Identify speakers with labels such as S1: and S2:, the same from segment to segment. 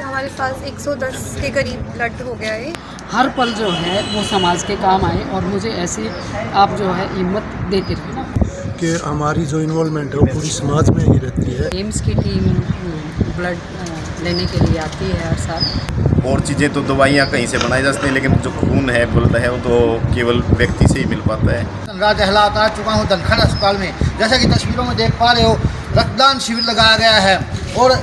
S1: से हमारे पास 110 के करीब ब्लड हो गया है।
S2: हर पल जो है वो समाज के काम आए और मुझे ऐसी आप जो है हिम्मत देते रहिए
S3: कि हमारी जो इन्वॉल्वमेंट है वो पूरी समाज में ही रहती है।
S2: एम्स की टीम ब्लड लेने के लिए आती है हर साल।
S4: और चीज़ें तो दवाइयाँ कहीं से बनाई जा सकती हैं, लेकिन जो खून है ब्लड है वो तो केवल व्यक्ति से ही मिल पाता है।
S5: राज अहलात आ चुका हूँ धनखड़ अस्पताल में। जैसा कि तस्वीरों में देख पा रहे हो, रक्तदान शिविर लगाया गया है और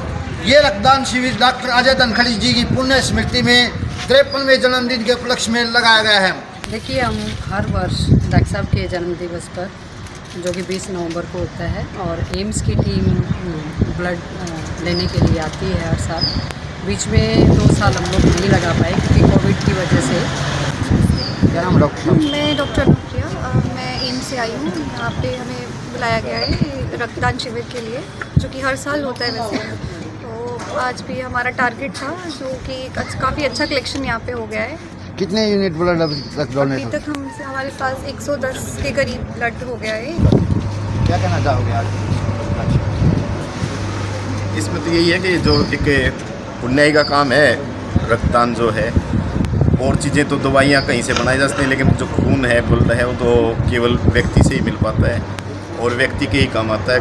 S5: ये रक्तदान शिविर डॉक्टर अजय धनखड़ जी की पुण्य स्मृति में 53वें जन्मदिन के उपलक्ष्य में लगाया गया है।
S2: देखिए, हम हर वर्ष डॉक्टर साहब के जन्मदिवस पर जो कि 20 नवंबर को होता है और एम्स की टीम ब्लड लेने के लिए आती है हर साल। बीच में 2 साल हम लोग नहीं लगा पाए क्योंकि कोविड की वजह से।
S5: क्या नाम डॉक्टर?
S1: मैं डॉक्टर नुप्रिया, मैं एम्स से आई हूँ। यहाँ पे हमें बुलाया गया है रक्तदान शिविर के लिए, जो कि हर साल होता है वैसे। तो आज भी हमारा टारगेट था, जो कि काफ़ी अच्छा कलेक्शन यहाँ पे हो गया है।
S5: कितने यूनिट ब्लड अभी तक डोनेट
S1: अभी तक हमसे हमारे पास 110 के करीब ब्लड हो गया है।
S5: क्या कहना चाहोगे आज?
S4: इसमें तो यही है कि जो एक पुण्य का काम है रक्तदान जो है, और चीज़ें तो दवाइयाँ कहीं से बनाई जा सकती हैं, लेकिन जो खून है ब्लड है वो तो केवल व्यक्ति से ही मिल पाता है और व्यक्ति के ही काम आता है।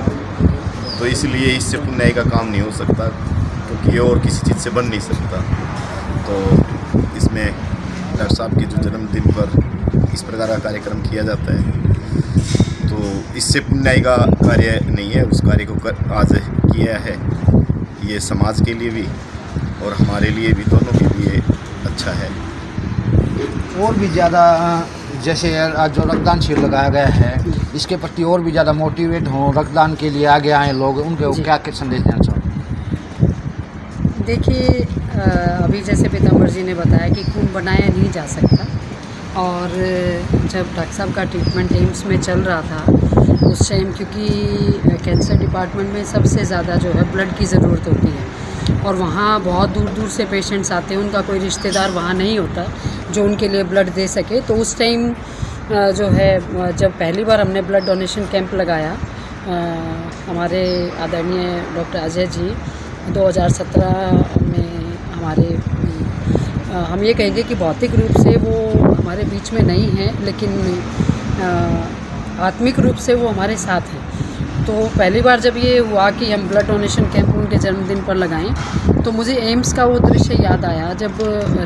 S4: तो इसलिए इससे पुण्य का काम नहीं हो सकता, क्योंकि ये और किसी चीज़ से बन नहीं सकता। तो इसमें डॉक्टर साहब के जो जन्मदिन पर इस प्रकार का कार्यक्रम किया जाता है, तो इससे पुण्य का कार्य नहीं है। उस कार्य को आज किया है, ये समाज के लिए भी और हमारे लिए भी, दोनों के लिए अच्छा है।
S5: और भी ज़्यादा जैसे आज जो रक्तदान शिविर लगाया गया है, इसके प्रति और भी ज़्यादा मोटिवेट हों, रक्तदान के लिए आगे आए लोग, उनको क्या संदेश देना चाहोगे?
S2: देखिए, अभी जैसे पीताम्बर जी ने बताया कि खून बनाया नहीं जा सकता, और जब डॉक्टर साहब का ट्रीटमेंट एम्स में चल रहा था उस टाइम, क्योंकि कैंसर डिपार्टमेंट में सबसे ज़्यादा जो है ब्लड की ज़रूरत होती है और वहाँ बहुत दूर दूर से पेशेंट्स आते हैं, उनका कोई रिश्तेदार वहाँ नहीं होता जो उनके लिए ब्लड दे सके। तो उस टाइम जो है, जब पहली बार हमने ब्लड डोनेशन कैंप लगाया, हमारे आदरणीय डॉक्टर अजय जी 2017 में हमारे, हम ये कहेंगे कि भौतिक रूप से वो हमारे बीच में नहीं है, लेकिन आत्मिक रूप से वो हमारे साथ हैं। तो पहली बार जब ये हुआ कि हम ब्लड डोनेशन कैंप उनके जन्मदिन पर लगाएं, तो मुझे एम्स का वो दृश्य याद आया जब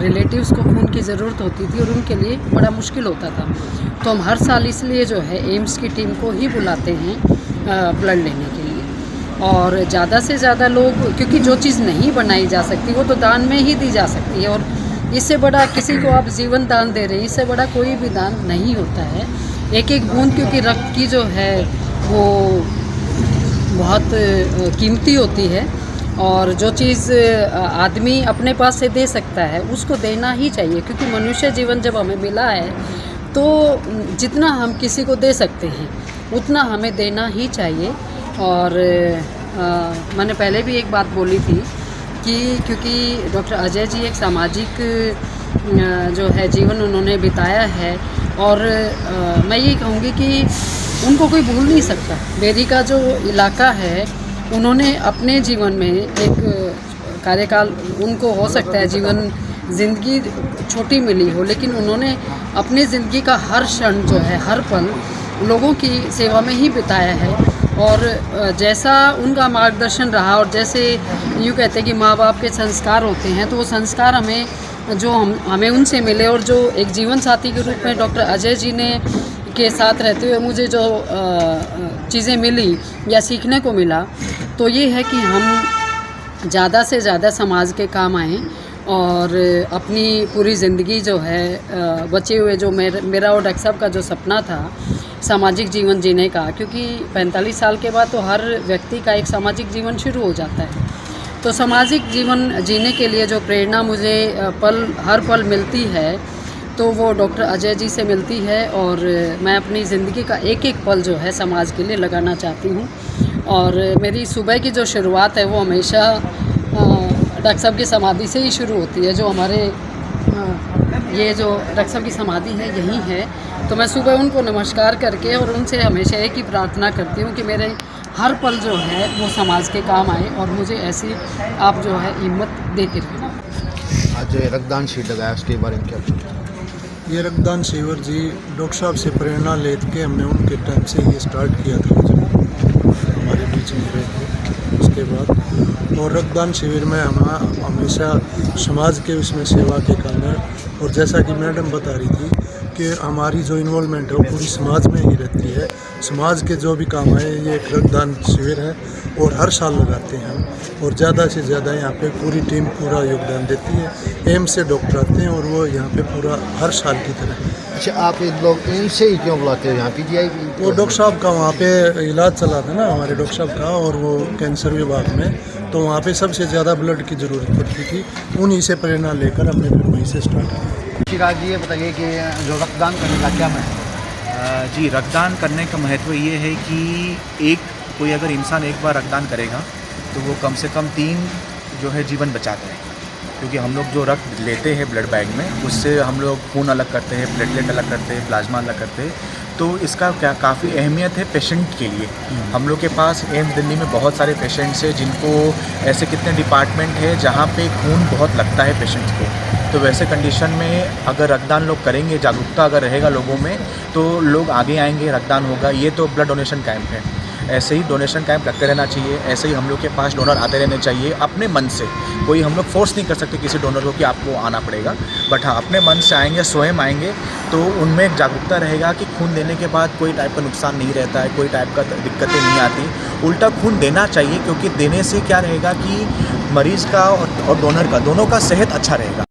S2: रिलेटिव्स को खून की ज़रूरत होती थी और उनके लिए बड़ा मुश्किल होता था। तो हम हर साल इसलिए जो है एम्स की टीम को ही बुलाते हैं ब्लड लेने के लिए, और ज़्यादा से ज़्यादा लोग, क्योंकि जो चीज़ नहीं बनाई जा सकती वो तो दान में ही दी जा सकती है, और इससे बड़ा किसी को आप जीवन दान दे रहे हैं, इससे बड़ा कोई भी दान नहीं होता है। एक एक बूंद, क्योंकि रक्त की जो है वो बहुत कीमती होती है, और जो चीज़ आदमी अपने पास से दे सकता है उसको देना ही चाहिए, क्योंकि मनुष्य जीवन जब हमें मिला है तो जितना हम किसी को दे सकते हैं उतना हमें देना ही चाहिए। और मैंने पहले भी एक बात बोली थी कि क्योंकि डॉक्टर अजय जी एक सामाजिक जो है जीवन उन्होंने बिताया है, और मैं ये कहूँगी कि उनको कोई भूल नहीं सकता। बेरी का जो इलाका है, उन्होंने अपने जीवन में एक कार्यकाल, उनको हो सकता है जीवन ज़िंदगी छोटी मिली हो, लेकिन उन्होंने अपनी ज़िंदगी का हर क्षण जो है, हर पल लोगों की सेवा में ही बिताया है। और जैसा उनका मार्गदर्शन रहा, और जैसे यूँ कहते हैं कि माँ बाप के संस्कार होते हैं, तो वो संस्कार हमें उनसे मिले, और जो एक जीवन साथी के रूप में डॉक्टर अजय जी ने के साथ रहते हुए मुझे जो चीज़ें मिली या सीखने को मिला, तो ये है कि हम ज़्यादा से ज़्यादा समाज के काम आएँ और अपनी पूरी ज़िंदगी जो है बचे हुए, जो मेरा और डॉक्टर साहब का जो सपना था सामाजिक जीवन जीने का, क्योंकि 45 साल के बाद तो हर व्यक्ति का एक सामाजिक जीवन शुरू हो जाता है। तो सामाजिक जीवन जीने के लिए जो प्रेरणा मुझे हर पल मिलती है, तो वो डॉक्टर अजय जी से मिलती है, और मैं अपनी ज़िंदगी का एक एक पल जो है समाज के लिए लगाना चाहती हूँ। और मेरी सुबह की जो शुरुआत है वो हमेशा डॉक्टर साहब की समाधि से ही शुरू होती है। जो हमारे ये जो डॉक्टर साहब की समाधि है यहीं है, तो मैं सुबह उनको नमस्कार करके और उनसे हमेशा एक ही प्रार्थना करती हूँ कि मेरे हर पल जो है वो समाज के काम आए, और मुझे ऐसी आप जो है हिम्मत देते रहे।
S5: आज रक्तदान शिविर लगाया, उसके बारे में क्या?
S3: ये रक्तदान शिविर जी डॉक्टर साहब से प्रेरणा लेके हमने उनके टाइम से ये स्टार्ट किया था, जब हमारे बीच में रहे थे उसके बाद। और रक्तदान शिविर में हम हमेशा समाज के उसमें सेवा के काम है। और जैसा कि मैडम बता रही थी कि हमारी जो इन्वॉल्वमेंट है वो पूरी समाज में ही रहती है। समाज के जो भी काम है, ये एक रक्तदान शिविर है और हर साल लगाते हैं हम, और ज़्यादा से ज़्यादा यहाँ पे पूरी टीम पूरा योगदान देती है। एम्स से डॉक्टर आते हैं और वो यहाँ पे पूरा हर साल की तरह।
S5: अच्छा, आप लोग एम्स से ही क्यों बुलाते हो यहाँ? PGI
S3: वो डॉक्टर साहब का वहाँ पे इलाज चला था ना हमारे डॉक्टर साहब का, और वो कैंसर विभाग में, तो वहाँ पे सबसे ज़्यादा ब्लड की ज़रूरत पड़ती थी। उन्हीं से प्रेरणा लेकर हमने फिर वहीं से स्टार्ट किया।
S5: शिराज जी, ये बताइए कि जो रक्तदान करने का क्या महत्व है?
S6: जी, रक्तदान करने का महत्व ये है कि कोई अगर इंसान एक बार रक्तदान करेगा तो वो कम से कम 3 जो है जीवन बचाता है, क्योंकि हम लोग जो रक्त लेते हैं ब्लड बैंक में, उससे हम लोग खून अलग करते हैं, प्लेटलेट अलग करते हैं, प्लाज्मा अलग करते हैं। तो इसका काफ़ी अहमियत है पेशेंट के लिए। हम लोग के पास एम्स दिल्ली में बहुत सारे पेशेंट्स हैं जिनको ऐसे कितने डिपार्टमेंट है जहाँ पे खून बहुत लगता है पेशेंट्स को। तो वैसे कंडीशन में अगर रक्तदान लोग करेंगे, जागरूकता अगर रहेगा लोगों में, तो लोग आगे आएंगे, रक्तदान होगा। ये तो ब्लड डोनेशन कैंप है, ऐसे ही डोनेशन कैंप लगते रहना चाहिए। ऐसे ही हम लोग के पास डोनर आते रहने चाहिए अपने मन से। कोई हम लोग फोर्स नहीं कर सकते किसी डोनर को कि आपको आना पड़ेगा, बट हाँ अपने मन से आएंगे, स्वयं आएंगे, तो उनमें एक जागरूकता रहेगा कि खून देने के बाद कोई टाइप का नुकसान नहीं रहता है, कोई टाइप का दिक्कतें नहीं आती। उल्टा खून देना चाहिए, क्योंकि देने से क्या रहेगा कि मरीज़ का और डोनर का दोनों का सेहत अच्छा रहेगा।